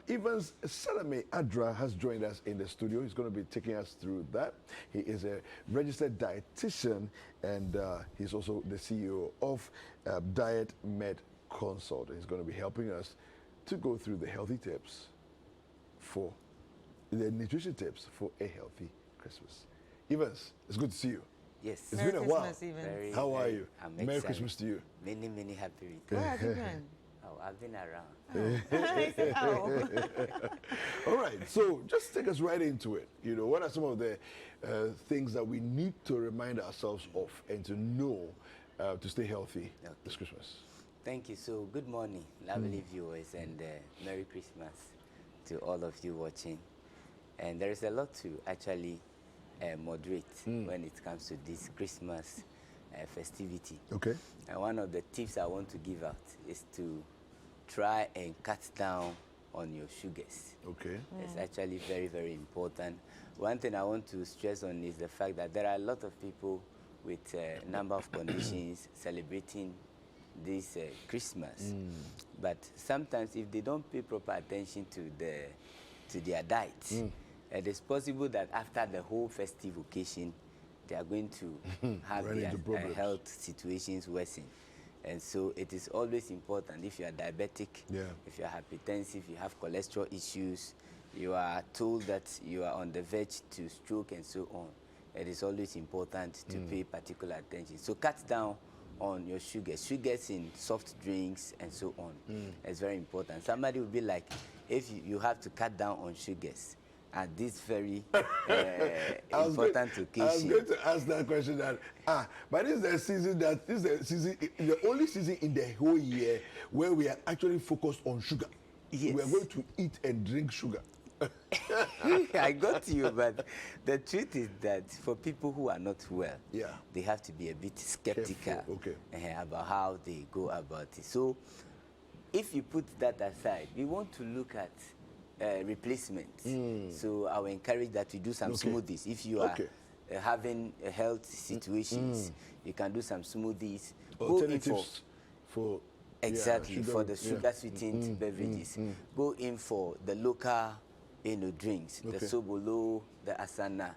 Evans Salame Adra has joined us in the studio. He's going to be taking us through that. He is a registered dietitian, and he's also the CEO of Diet Med Consult. He's going to be helping us to go through the healthy tips for the nutrition tips for a healthy Christmas. Evans, it's good to see you. Yes. It's Merry been a Christmas, while. Evans. How are you? I'm Merry excited. Christmas to you. Many, many happy returns. Where have you been? Oh, I've been around. Oh. All right, so just take us right into it. You know, what are some of the things that we need to remind ourselves of and to know to stay healthy this Christmas? Thank you. So, good morning, lovely viewers, and Merry Christmas to all of you watching. And there is a lot to actually moderate when it comes to this Christmas festivity. Okay. And one of the tips I want to give out is to try and cut down on your sugars. Okay. It's actually very, very important. One thing I want to stress on is the fact that there are a lot of people with a number of conditions celebrating this Christmas. But sometimes if they don't pay proper attention to their diet, it is possible that after the whole festive occasion, they are going to have their health situations worsen. And so it is always important, if you are diabetic, if you are hypertensive, you have cholesterol issues, you are told that you are on the verge to stroke and so on, it is always important to pay particular attention. So cut down on your sugars in soft drinks and so on. It's very important. Somebody will be like, if you have to cut down on sugars at this very important occasion. I was going to ask that question that, but this is the season the only season in the whole year where we are actually focused on sugar. Yes. We are going to eat and drink sugar. I got you, but the truth is that for people who are not well, they have to be a bit skeptical about how they go about it. So if you put that aside, we want to look at replacements. So I will encourage that you do some smoothies. If you are having health situations, you can do some smoothies. Alternatives for exactly, for the sugar sweetened beverages. Go in for the local drinks, the sobolo, the asana,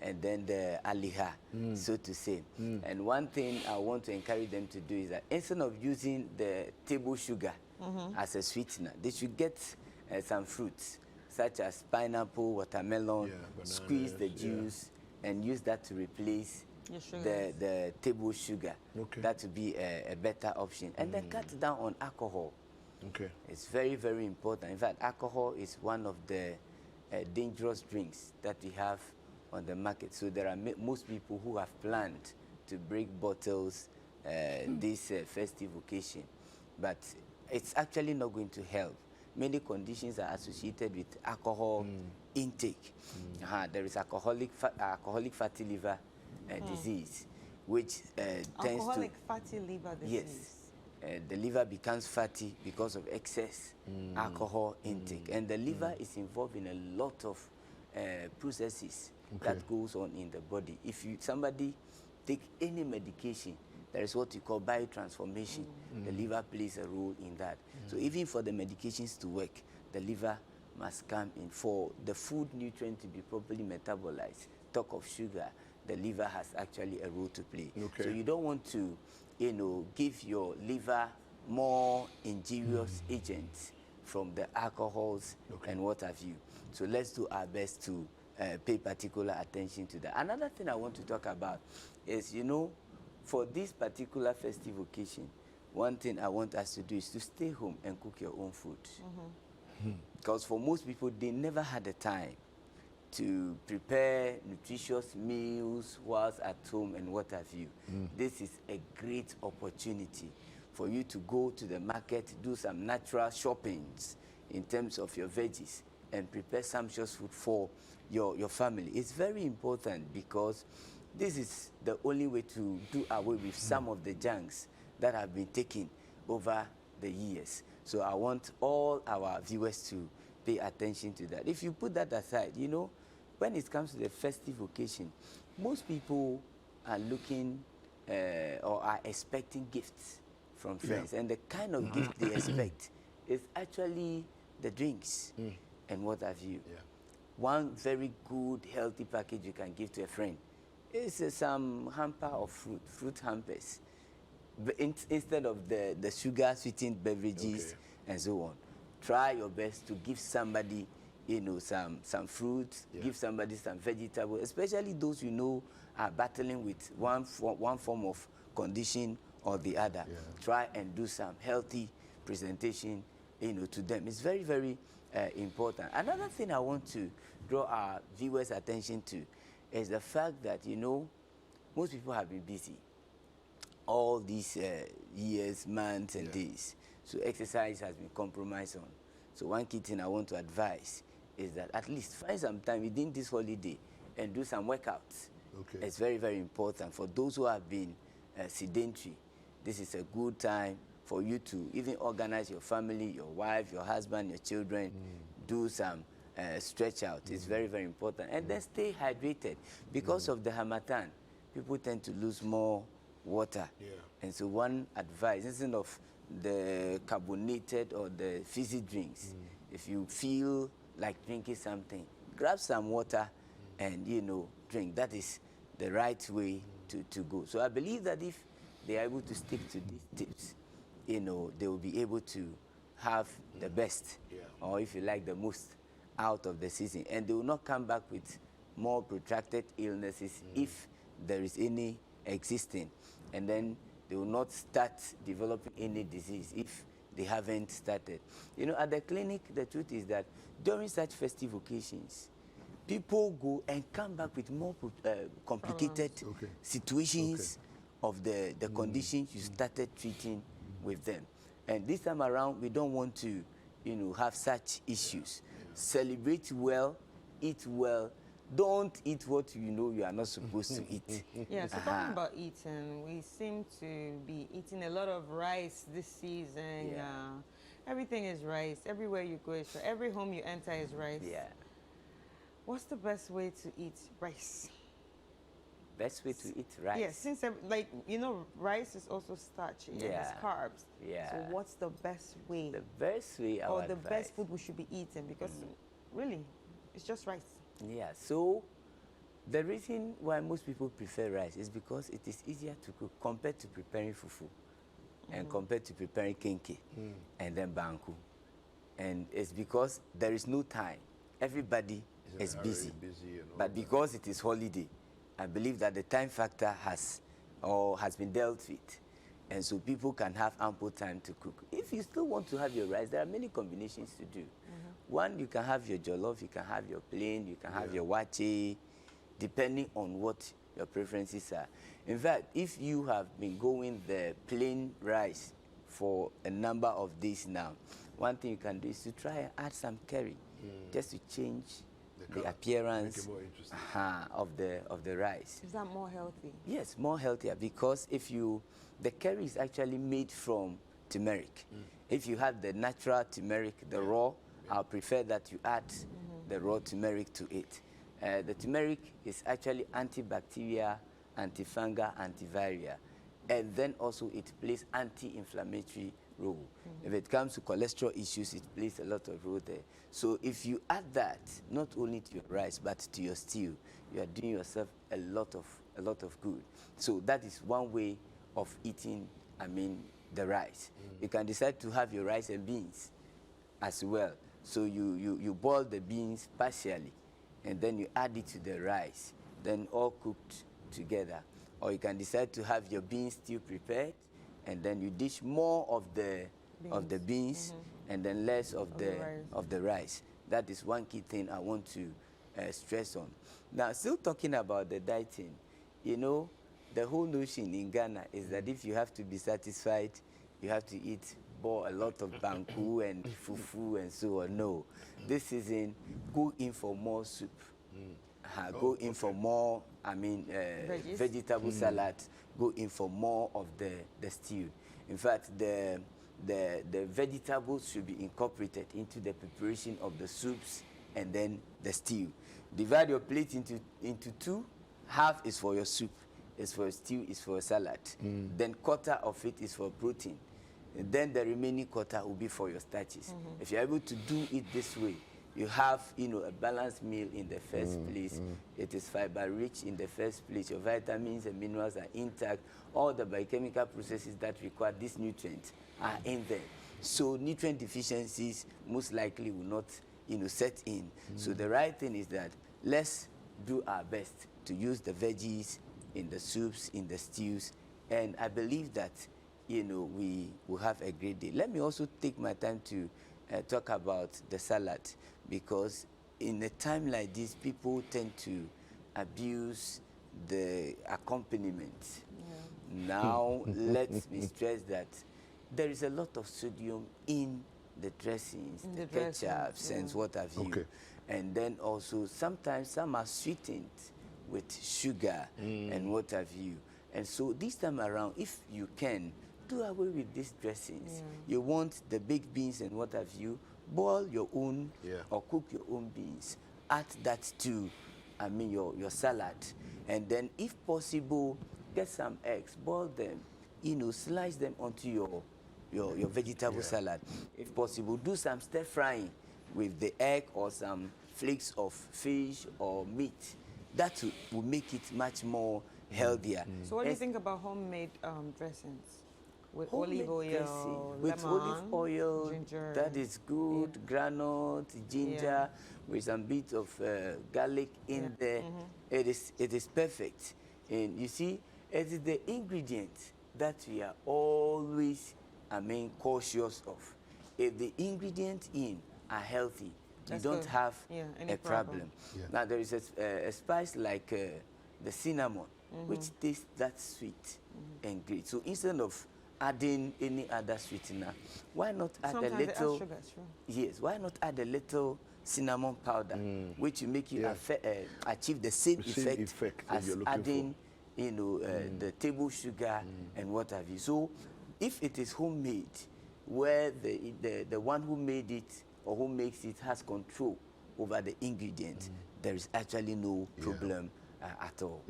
and then the aliha, so to say. And one thing I want to encourage them to do is that instead of using the table sugar as a sweetener, they should get some fruits, such as pineapple, watermelon, squeeze the juice, and use that to replace the table sugar. That would be a better option. And then cut down on alcohol. It's very, very important. In fact, alcohol is one of the dangerous drinks that we have on the market. So there are most people who have planned to break bottles this festive occasion. But it's actually not going to help. Many conditions are associated with alcohol intake. There is alcoholic fatty liver disease, which tends to... Alcoholic fatty liver disease. Yes. The liver becomes fatty because of excess alcohol intake. And the liver is involved in a lot of processes that goes on in the body. If somebody take any medication, there is what we call biotransformation. The liver plays a role in that. So even for the medications to work, the liver must come in. For the food nutrient to be properly metabolized, talk of sugar, the liver has actually a role to play. So you don't want to, give your liver more injurious agents from the alcohols and what have you. So let's do our best to pay particular attention to that. Another thing I want to talk about is, for this particular festive occasion, one thing I want us to do is to stay home and cook your own food. Because for most people, they never had the time to prepare nutritious meals whilst at home and what have you. This is a great opportunity for you to go to the market, do some natural shoppings in terms of your veggies, and prepare sumptuous food for your family. It's very important because this is the only way to do away with some of the junks that have been taken over the years. So I want all our viewers to pay attention to that. If you put that aside, when it comes to the festive occasion, most people are looking or are expecting gifts from friends. And the kind of gift they expect is actually the drinks and what have you. Yeah. One very good, healthy package you can give to a friend is some hamper of fruit hampers. Instead of the sugar sweetened beverages and so on. Try your best to give somebody, some fruits, give somebody some vegetables, especially those are battling with one form of condition or the other. Yeah. Try and do some healthy presentation, to them. It's very, very important. Another thing I want to draw our viewers' attention to is the fact that, most people have been busy all these years, months, and days. So exercise has been compromised on. So one key thing I want to advise is that at least find some time within this holiday and do some workouts. Okay. It's very, very important. For those who have been sedentary, this is a good time for you to even organize your family, your wife, your husband, your children, do some stretch out. It's very, very important. And then stay hydrated. Because of the harmattan, people tend to lose more water. Yeah. And so one advice, instead of the carbonated or the fizzy drinks, if you feel like drinking something, grab some water and, drink. That is the right way to go. So I believe that if they are able to stick to these tips, they will be able to have the best, or if you like, the most out of the season. And they will not come back with more protracted illnesses if there is any existing. And then they will not start developing any disease if they haven't started. At the clinic, the truth is that during such festive occasions, people go and come back with more complicated situations of the conditions you started treating with them. And this time around, we don't want to, have such issues. Celebrate well, eat well. Don't eat what you are not supposed to eat. Yeah, so talking about eating, we seem to be eating a lot of rice this season. Yeah. Everything is rice. Everywhere you go, so every home you enter is rice. Yeah. What's the best way to eat rice? Best way to eat rice? Yeah, since, rice is also starchy and it's carbs. Yeah. So what's the best way? The best way or the best food we should be eating? Because really, it's just rice. Yeah, so the reason why most people prefer rice is because it is easier to cook compared to preparing fufu and compared to preparing kenke and then banku. And it's because there is no time. Everybody is busy. But because it is holiday, I believe that the time factor has been dealt with. And so people can have ample time to cook. If you still want to have your rice, there are many combinations to do. One, you can have your jollof, you can have your plain, you can have your wache, depending on what your preferences are. In fact, if you have been going the plain rice for a number of days now, one thing you can do is to try and add some curry, just to change the appearance of the rice. Is that more healthy? Yes, more healthier, because the curry is actually made from turmeric. If you have the natural turmeric, the raw, I'll prefer that you add the raw turmeric to it. The turmeric is actually antibacterial, antifungal, antiviral, and then also it plays anti-inflammatory role. If it comes to cholesterol issues, it plays a lot of role there. So if you add that not only to your rice but to your stew, you are doing yourself a lot of good. So that is one way of eating, the rice. You can decide to have your rice and beans as well. So you boil the beans partially, and then you add it to the rice, then all cooked together. Or you can decide to have your beans stew prepared, and then you dish more of the beans and then less of the rice. That is one key thing I want to stress on. Now, still talking about the dieting, the whole notion in Ghana is that if you have to be satisfied, you have to eat a lot of banku and fufu and so on. No, this season, go in for more soup. Go in for more, vegetable salad. Go in for more of the stew. In fact, the vegetables should be incorporated into the preparation of the soups and then the stew. Divide your plate into two. Half is for your soup, is for your stew, is for your salad. Then quarter of it is for protein. Then the remaining quarter will be for your starches. If you're able to do it this way, you have, a balanced meal in the first place. It is fiber rich in the first place. Your vitamins and minerals are intact. All the biochemical processes that require these nutrients are in there. So nutrient deficiencies most likely will not, set in. So the right thing is that let's do our best to use the veggies in the soups, in the stews, and I believe that, we will have a great day. Let me also take my time to talk about the salad, because in a time like this, people tend to abuse the accompaniment. Now, let me stress that there is a lot of sodium in the dressings, the ketchups, and what have you. And then also, sometimes some are sweetened with sugar and what have you. And so this time around, if you can, do away with these dressings. You want the baked beans and what have you, boil your own or cook your own beans. Add that to, your salad. And then, if possible, get some eggs, boil them, slice them onto your vegetable salad. If possible, do some stir frying with the egg or some flakes of fish or meat. That will make it much more healthier. So what do you think about homemade dressings? With Homemade olive oil, dressing, with lemon, olive oil, ginger. that is good, granite, ginger, with some bit of garlic in there. It is perfect. And you see, it is the ingredients that we are always, cautious of. If the ingredients in are healthy, you don't have a problem. Now, there is a spice like the cinnamon, which tastes that sweet and great. So instead of adding any other sweetener, why not add a little? Add sugar, sure. Yes, why not add a little cinnamon powder, which will make you achieve the same effect as adding, the table sugar and what have you. So, if it is homemade, where the one who made it or who makes it has control over the ingredients, there is actually no problem at all.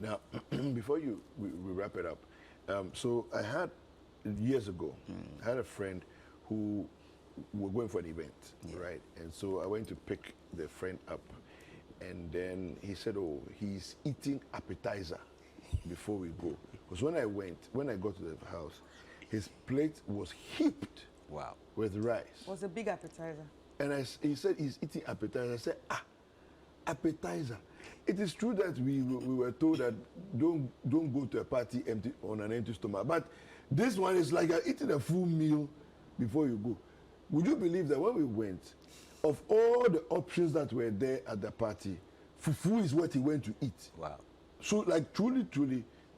Now, before we wrap it up, so I had, years ago, I had a friend who were going for an event, right? And so I went to pick the friend up, and then he said, oh, he's eating appetizer before we go. Because when I got to the house, his plate was heaped with rice. It was a big appetizer. And he said he's eating appetizer. I said, appetizer. It is true that we were told that don't go to a party on an empty stomach. But this one is like eating a full meal before you go. Would you believe that when we went, of all the options that were there at the party, fufu is what he went to eat. Wow. So like truly,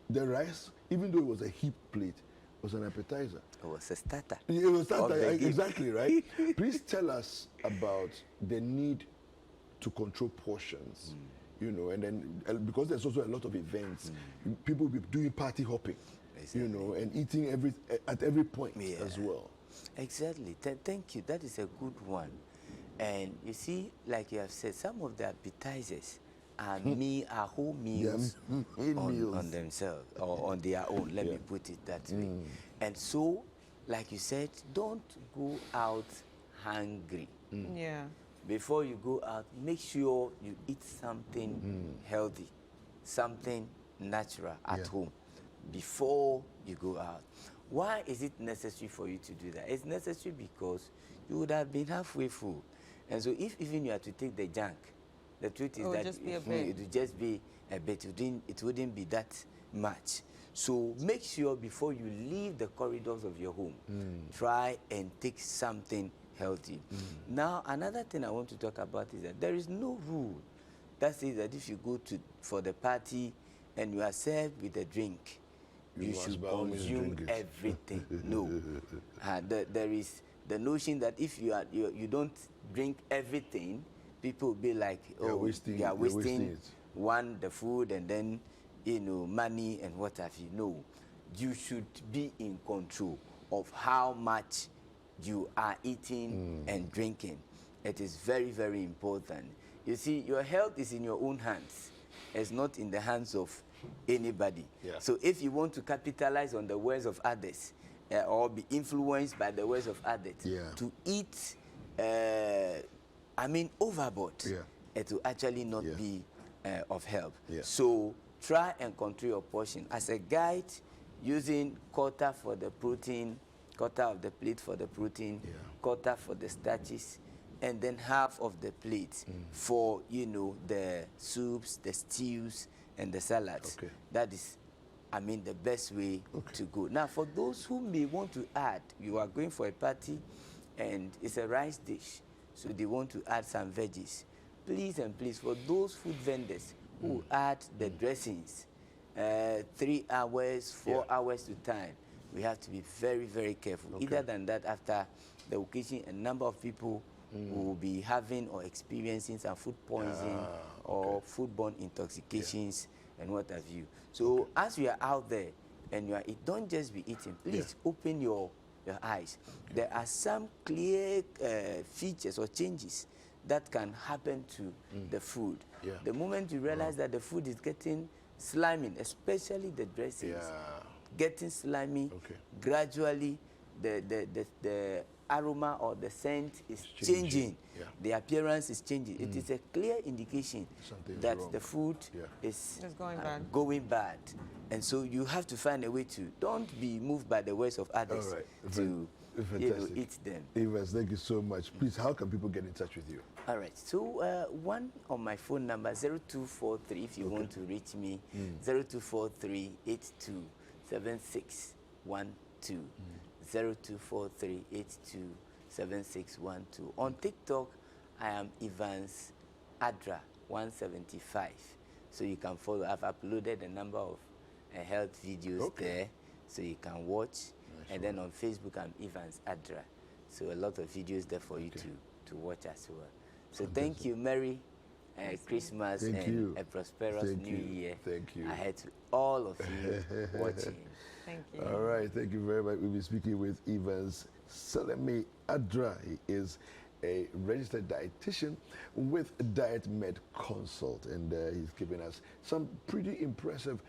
the rice, even though it was a heaped plate, was an appetizer. It was a starter. It was a starter, exactly, right? Please tell us about the need to control portions. And then because there's also a lot of events, people will be doing party hopping, and eating at every point as well. Exactly. Thank you. That is a good one. And you see, like you have said, some of the appetizers are whole meals on themselves or on their own. Let me put it that way. And so, like you said, don't go out hungry. Before you go out, make sure you eat something healthy, something natural at home before you go out. Why is it necessary for you to do that? It's necessary because you would have been halfway full. And so if even you have to take the junk, the truth is that it would just be a bit. It wouldn't be that much. So make sure before you leave the corridors of your home, try and take something healthy. Now, another thing I want to talk about is that there is no rule that says that if you go for the party and you are served with a drink, you should consume everything. No. There is the notion that if you don't drink everything, people will be like, oh, you are wasting the food and then, money and what have you. No. You should be in control of how much you are eating and drinking. It is very, very important. You see, your health is in your own hands. It's not in the hands of anybody. So if you want to capitalize on the words of others or be influenced by the words of others to eat, I mean, overboard. It will actually not be of help. So try and control your portion. As a guide, using quarter for the protein, quarter of the plate for the protein, quarter for the starches, and then half of the plate for, you know, the soups, the stews, and the salads. That is, I mean, the best way to go. Now, for those who may want to add, you are going for a party and it's a rice dish, so they want to add some veggies. Please and please, for those food vendors who add the dressings, 3 hours, 4 hours to time, we have to be very, very careful. Either than that, after the occasion, a number of people will be having or experiencing some food poisoning or foodborne intoxications and what have you. So as you are out there and you are, don't just be eating. Please open your eyes. There are some clear features or changes that can happen to the food. The moment you realize that the food is getting slimy, especially the dressings, getting slimy, gradually the aroma or the scent is changing. The appearance is changing. It is a clear indication that the food is going bad. And so you have to find a way to, don't be moved by the words of others to eat them. Evans, thank you so much. Please, how can people get in touch with you? All right. So one on my phone number, 0243, if you want to reach me, 0243 82 7612. 0243 82 7612. On TikTok, I am Evans Adra 175. So you can follow. I've uploaded a number of health videos there, so you can watch. And then on Facebook, I'm Evans Adra. So a lot of videos there for you to watch as well. So thank you. Merry Christmas and a prosperous New Year. Thank you. Ahead to all of you watching. Thank you. All right, thank you very much. We'll be speaking with Evans Salemi Adra. He is a registered dietitian with Diet Med Consult, and he's giving us some pretty impressive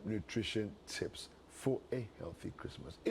nutrition tips for a healthy Christmas. If